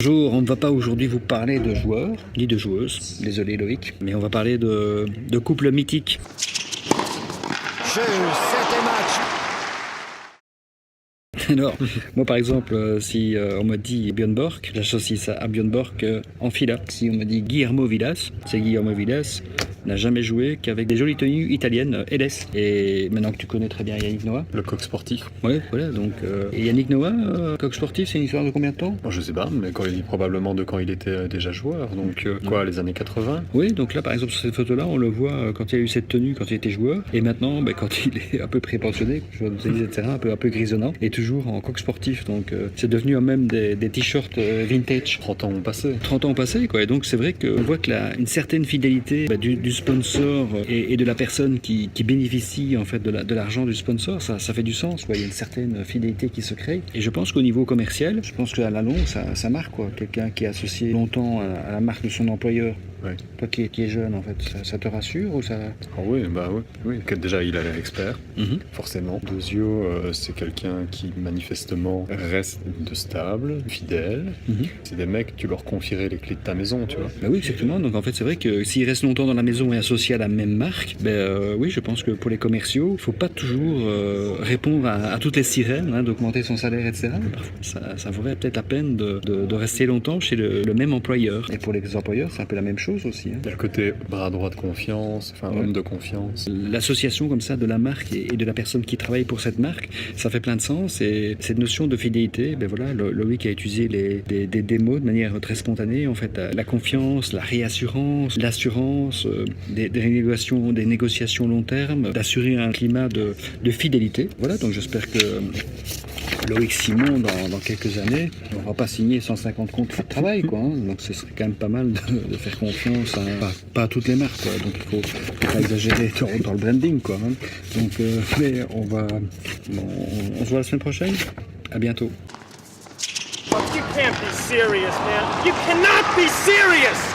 Bonjour, on ne va pas aujourd'hui vous parler de joueurs, ni de joueuses, désolé Loïc, mais on va parler de couples mythiques. Jeu, 7 match. Alors, moi par exemple, si on me dit Björn Borg, j'associe ça à Björn Borg en fila. Si on me dit Guillermo Vilas, c'est Guillermo Vilas n'a jamais joué qu'avec des jolies tenues italiennes LS. Et maintenant que tu connais très bien Yannick Noah. Le coq sportif. Ouais, voilà, donc... Et Yannick Noah, coq sportif, c'est une histoire de combien de temps? Je sais pas, mais quand il dit probablement de quand il était déjà joueur, donc quoi, les années 80? Oui, donc là par exemple sur cette photo-là, on le voit quand il a eu cette tenue, quand il était joueur, et maintenant quand il est un peu pré-pensionné, joueur de tennis, etc., un peu grisonnant, et toujours en coq sportif, donc c'est devenu même des t-shirts vintage. 30 ans ont passé. 30 ans ont passé, quoi, et donc c'est vrai qu'on voit que une certaine fidélité du sponsor et de la personne qui bénéficie en fait de l'argent du sponsor, ça fait du sens, quoi. Il y a une certaine fidélité qui se crée, et je pense qu'au niveau commercial, je pense qu'à la longue, ça marque, quoi. Quelqu'un qui est associé longtemps à la marque de son employeur. Ouais. Toi qui es jeune, en fait, ça te rassure ou ça... Ah oui, bah oui. Déjà, il a l'air expert, forcément. Dozio, c'est quelqu'un qui manifestement reste de stable, fidèle. C'est des mecs, tu leur confierais les clés de ta maison, tu vois. Bah oui, exactement. Donc en fait, c'est vrai que s'il reste longtemps dans la maison et associé à la même marque, oui, je pense que pour les commerciaux, il ne faut pas toujours répondre à toutes les sirènes, d'augmenter son salaire, etc. Mais parfois, ça vaudrait peut-être la peine de rester longtemps chez le même employeur. Et pour les employeurs, c'est un peu la même chose aussi. Il y a le côté bras droit de confiance, homme de confiance. L'association comme ça de la marque et de la personne qui travaille pour cette marque, ça fait plein de sens. Et cette notion de fidélité, voilà, Loïc a utilisé des mots de manière très spontanée. En fait, la confiance, la réassurance, l'assurance, des négociations long terme, d'assurer un climat de fidélité. Voilà, donc j'espère que Loïc Simon, dans quelques années, n'aura pas signé 150 contrats de travail, quoi. Donc ce serait quand même pas mal de faire confiance pas à toutes les marques, quoi. Donc il faut pas exagérer dans le branding, quoi. Donc mais on se voit la semaine prochaine. À bientôt. You can't be serious, man. You cannot be serious!